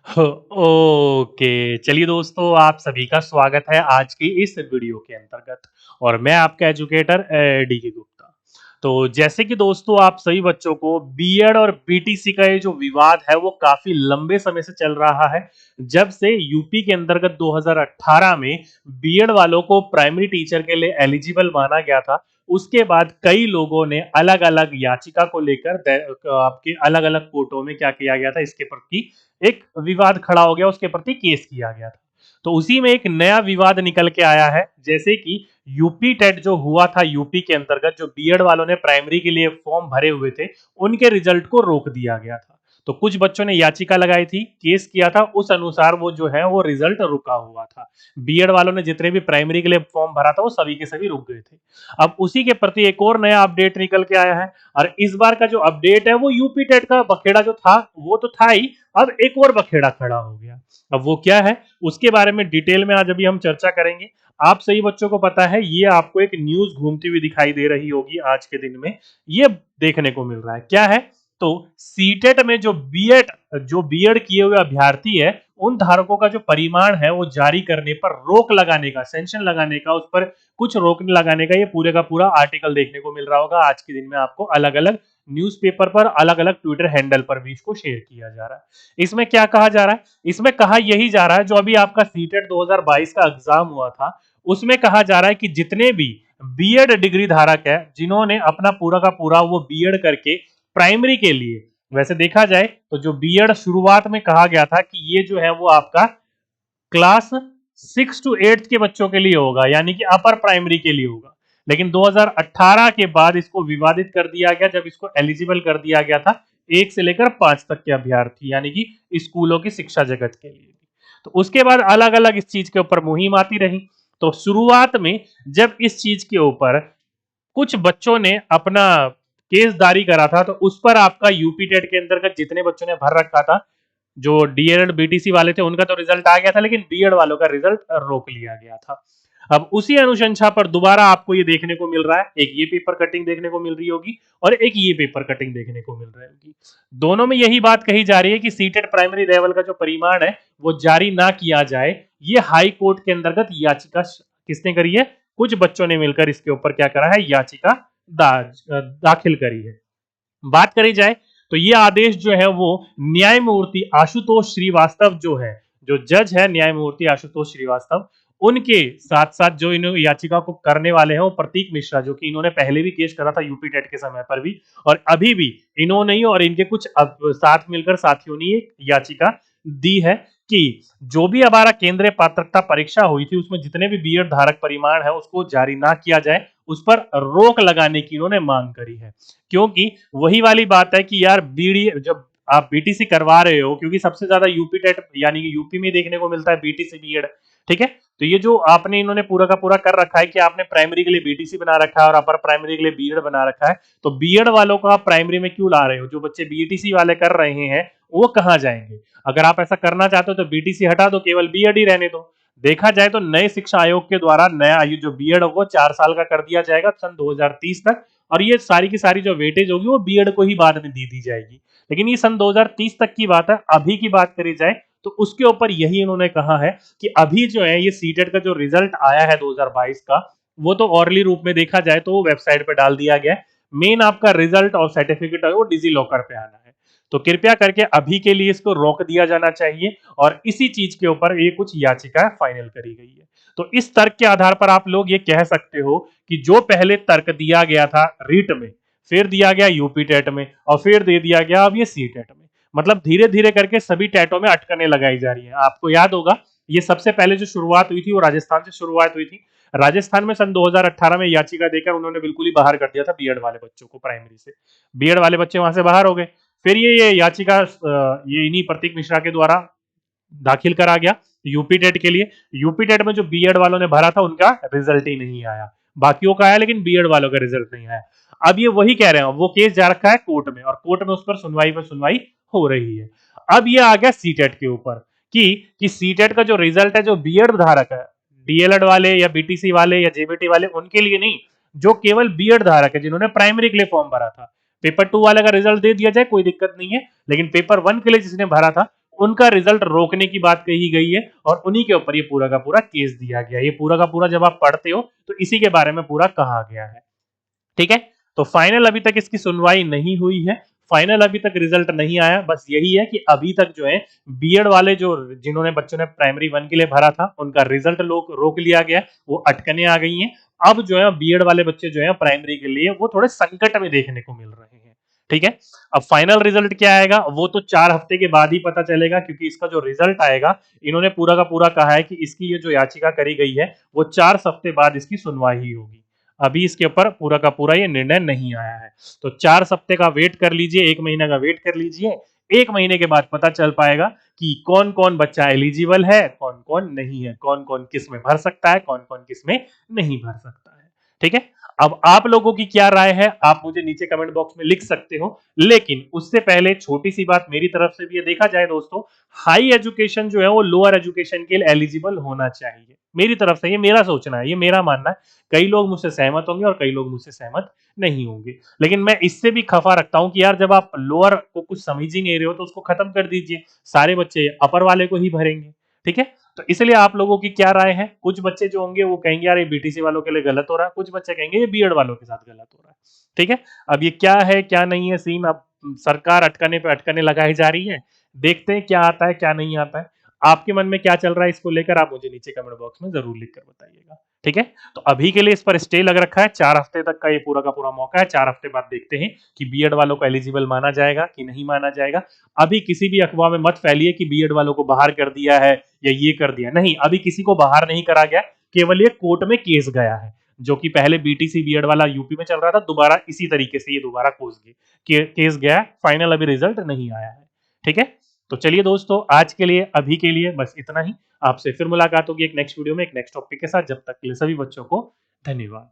Okay, चलिए दोस्तों, आप सभी का स्वागत है आज की इस वीडियो के अंतर्गत। और मैं आपका एजुकेटर डी के गुप्ता। तो जैसे कि दोस्तों, आप सभी बच्चों को बीएड और बीटीसी का ये जो विवाद है वो काफी लंबे समय से चल रहा है। जब से यूपी के अंतर्गत 2018 में बीएड वालों को प्राइमरी टीचर के लिए एलिजिबल माना गया था, उसके बाद कई लोगों ने अलग अलग याचिका को लेकर आपके अलग अलग कोर्टों में क्या किया गया था, इसके प्रति एक विवाद खड़ा हो गया, उसके प्रति केस किया गया था। तो उसी में एक नया विवाद निकल के आया है। जैसे कि यूपी टेट जो हुआ था यूपी के अंतर्गत, जो बीएड वालों ने प्राइमरी के लिए फॉर्म भरे हुए थे, उनके रिजल्ट को रोक दिया गया था। तो कुछ बच्चों ने याचिका लगाई थी, केस किया था, उस अनुसार वो जो है वो रिजल्ट रुका हुआ था। बीएड वालों ने जितने भी प्राइमरी के लिए फॉर्म भरा था वो सभी के सभी रुक गए थे। अब उसी के प्रति एक और नया अपडेट निकल के आया है। और इस बार का जो अपडेट है वो यूपी टेट का बखेड़ा जो था वो तो था ही, अब एक और बखेड़ा खड़ा हो गया। अब वो क्या है, उसके बारे में डिटेल में आज अभी हम चर्चा करेंगे। आप सही बच्चों को पता है, ये आपको एक न्यूज घूमती हुई दिखाई दे रही होगी आज के दिन में। ये देखने को मिल रहा है, क्या है, तो सीटेट में जो बीएड किए हुए अभ्यर्थी है, उन धारकों का जो परिमाण है वो जारी करने पर रोक लगाने का, सेंशन लगाने का, उस पर कुछ रोक लगाने का ये पूरे का पूरा आर्टिकल देखने को मिल रहा होगा। आज के दिन में आपको अलग अलग न्यूज़पेपर पर, अलग अलग ट्विटर हैंडल पर भी इसको शेयर किया जा रहा है। इसमें क्या कहा जा रहा है, इसमें कहा यही जा रहा है, जो अभी आपका सीटेट 2022 का एग्जाम हुआ था, उसमें कहा जा रहा है कि जितने भी बीएड डिग्री धारक है, जिन्होंने अपना पूरा का पूरा वो बीएड करके प्राइमरी के लिए, वैसे देखा जाए तो जो बीएड शुरुआत में कहा गया था कि ये जो है वो आपका क्लास 6 to 8 के बच्चों के लिए होगा, यानी कि अपर प्राइमरी के लिए होगा। लेकिन 2018 के बाद इसको विवादित कर दिया गया, जब इसको एलिजिबल कर दिया गया था 1 से लेकर 5 तक के अभ्यर्थी, यानी कि स्कूलों की शिक्षा जगत के लिए। तो उसके बाद अलग अलग इस चीज के ऊपर मुहिम आती रही। तो शुरुआत में जब इस चीज के ऊपर कुछ बच्चों ने अपना केस जारी करा था, तो उस पर आपका यूपी टेट के अंतर्गत जितने बच्चों ने भर रखा था, जो डीएलएड बीटीसी वाले थे, उनका तो रिजल्ट आ गया था, लेकिन बीएड वालों का रिजल्ट रोक लिया गया था। अब उसी अनुशंसा पर दोबारा आपको ये देखने को मिल रहा है, एक ये पेपर कटिंग देखने को मिल रही होगी और एक ये पेपर कटिंग देखने को मिल रही होगी। दोनों में यही बात कही जा रही है कि सीटेट प्राइमरी लेवल का जो परिमाण है वो जारी ना किया जाए। ये हाई कोर्ट के अंतर्गत याचिका किसने करी है, कुछ बच्चों ने मिलकर इसके ऊपर क्या करा है, याचिका दाखिल करी है। बात करी जाए तो ये आदेश जो है वो न्यायमूर्ति आशुतोष श्रीवास्तव जो है, जो जज है न्यायमूर्ति आशुतोष श्रीवास्तव, उनके साथ साथ जो इन याचिका को करने वाले हैं वो प्रतीक मिश्रा, जो कि इन्होंने पहले भी केस करा था यूपी टेट के समय पर भी, और अभी भी इन्होंने ही और इनके कुछ साथ मिलकर साथियों ने एक याचिका दी है कि जो भी हमारा केंद्रीय पात्रता परीक्षा हुई थी उसमें जितने भी बीएड धारक परिमाण है उसको जारी ना किया जाए, उस पर रोक लगाने की इन्होंने मांग करी है। क्योंकि वही वाली बात है कि यार बीडी जब आप बीटीसी करवा रहे हो, क्योंकि सबसे ज्यादा यूपी टेट यानी कि यूपी में देखने को मिलता है बीटीसी बीएड, ठीक है। तो ये जो आपने इन्होंने पूरा का पूरा कर रखा है कि आपने प्राइमरी के लिए बीटीसी बना रखा है और अपर प्राइमरी के लिए बीएड बना रखा है, तो बीएड वालों को आप प्राइमरी में क्यों ला रहे हो, जो बच्चे बीटीसी वाले कर रहे हैं वो कहाँ जाएंगे। अगर आप ऐसा करना चाहते हो तो बीटीसी हटा दो, केवल बीएड ही रहने दो। देखा जाए तो नए शिक्षा आयोग के द्वारा नया आयु जो बीएड होगा 4 साल का कर दिया जाएगा सन 2030 तक, और ये सारी की सारी जो वेटेज होगी वो बीएड को ही बाद में दी जाएगी। लेकिन ये सन 2030 तक की बात है। अभी की बात करी जाए तो उसके ऊपर यही उन्होंने कहा है कि अभी जो है ये सीटेट का जो रिजल्ट आया है 2022 का, वो तो ऑरली रूप में देखा जाए तो वो वेबसाइट पर डाल दिया गया है। मेन आपका रिजल्ट और सर्टिफिकेट है वो डिजी लॉकर पे आना है। तो कृपया करके अभी के लिए इसको रोक दिया जाना चाहिए, और इसी चीज के ऊपर ये कुछ याचिका फाइनल करी गई है। तो इस तर्क के आधार पर आप लोग ये कह सकते हो कि जो पहले तर्क दिया गया था रीट में, फिर दिया गया यूपी टेट में, और फिर दे दिया गया अब ये सी टेट में, मतलब धीरे धीरे करके सभी टेटों में अटकने लगाई जा रही है। आपको याद होगा ये सबसे पहले जो शुरुआत हुई थी वो राजस्थान से शुरुआत हुई थी। राजस्थान में सन 2018 में याचिका देकर उन्होंने बिल्कुल ही बाहर कर दिया था बीएड वाले बच्चों को प्राइमरी से। बीएड वाले बच्चे वहां से बाहर हो गए। फिर ये याचिका ये इन्हीं प्रतीक मिश्रा के द्वारा दाखिल करा गया यूपी टेट के लिए। यूपी टेट में जो बीएड वालों ने भरा था उनका रिजल्ट ही नहीं आया, बाकियों का आया लेकिन बीएड वालों का रिजल्ट नहीं आया। अब ये वही कह रहे हैं, वो केस जा रखा है कोर्ट में, और कोर्ट में उस पर सुनवाई हो रही है। अब ये आ गया सीटेट के ऊपर कि सीटेट का जो रिजल्ट है, जो बीएड धारक है, डीएलएड वाले या बीटीसी वाले या जेबीटी वाले, उनके लिए नहीं, जो केवल बीएड धारक है जिन्होंने प्राइमरी के लिए फॉर्म भरा था, पेपर 2 वाले का रिजल्ट दे दिया जाए कोई दिक्कत नहीं है, लेकिन पेपर 1 के लिए जिसने भरा था उनका रिजल्ट रोकने की बात कही गई है और उन्हीं के ऊपर ये पूरा का पूरा केस दिया गया। ये पूरा का पूरा जब आप पढ़ते हो तो इसी के बारे में पूरा कहा गया है। ठीक है, तो फाइनल अभी तक इसकी सुनवाई नहीं हुई है, फाइनल अभी तक रिजल्ट नहीं आया। बस यही है कि अभी तक जो है बीएड वाले जो जिन्होंने बच्चों ने प्राइमरी 1 के लिए भरा था उनका रिजल्ट रोक लिया गया, वो अटकने आ गई हैं। अब जो है बीएड वाले बच्चे जो है प्राइमरी के लिए वो थोड़े संकट में देखने को मिल रहे हैं। ठीक है, अब फाइनल रिजल्ट क्या आएगा वो तो 4 हफ्ते के बाद ही पता चलेगा, क्योंकि इसका जो रिजल्ट आएगा इन्होंने पूरा का पूरा कहा है कि इसकी ये जो याचिका करी गई है वो 4 हफ्ते बाद इसकी सुनवाई होगी। अभी इसके ऊपर पूरा का पूरा ये निर्णय नहीं आया है, तो 4 हफ्ते का वेट कर लीजिए, 1 महीना का वेट कर लीजिए। 1 महीने के बाद पता चल पाएगा कि कौन कौन बच्चा एलिजिबल है, कौन कौन नहीं है, कौन कौन किस में भर सकता है, कौन कौन किस में नहीं भर सकता है। ठीक है, अब आप लोगों की क्या राय है आप मुझे नीचे कमेंट बॉक्स में लिख सकते हो, लेकिन उससे पहले छोटी सी बात मेरी तरफ से भी, ये देखा जाए दोस्तों, हाई एजुकेशन जो है वो लोअर एजुकेशन के लिए एलिजिबल होना चाहिए। मेरी तरफ से ये मेरा सोचना है, ये मेरा मानना है। कई लोग मुझसे सहमत होंगे और कई लोग मुझसे सहमत नहीं होंगे, लेकिन मैं इससे भी खफा रखता हूं कि यार जब आप लोअर को कुछ समझ ही नहीं रहे हो तो उसको खत्म कर दीजिए, सारे बच्चे अपर वाले को ही भरेंगे। ठीक है, तो इसलिए आप लोगों की क्या राय है? कुछ बच्चे जो होंगे वो कहेंगे यार ये बीटीसी वालों के लिए गलत हो रहा है, कुछ बच्चे कहेंगे ये बीएड वालों के साथ गलत हो रहा है। ठीक है, अब ये क्या है क्या नहीं है सीन, अब सरकार अटकने पे अटकने लगाई जा रही है, देखते हैं क्या आता है क्या नहीं आता है। आपके मन में क्या चल रहा है इसको लेकर आप मुझे नीचे कमेंट बॉक्स में जरूर लिखकर बताइएगा। ठीक है, तो अभी के लिए इस पर स्टे लग रखा है, 4 हफ्ते तक का ये पूरा का पूरा मौका है। 4 हफ्ते बाद देखते हैं कि बीएड वालों को एलिजिबल माना जाएगा कि नहीं माना जाएगा। अभी किसी भी अफवाह में मत फैलिए कि बीएड वालों को बाहर कर दिया है या ये कर दिया, नहीं, अभी किसी को बाहर नहीं करा गया, केवल ये कोर्ट में केस गया है, जो कि पहले बीटीसी बीएड वाला यूपी में चल रहा था, दोबारा इसी तरीके से ये दोबारा केस गया, फाइनल अभी रिजल्ट नहीं आया है। ठीक है, तो चलिए दोस्तों आज के लिए अभी के लिए बस इतना ही। आपसे फिर मुलाकात होगी एक नेक्स्ट वीडियो में एक नेक्स्ट टॉपिक के साथ। जब तक के लिए सभी बच्चों को धन्यवाद।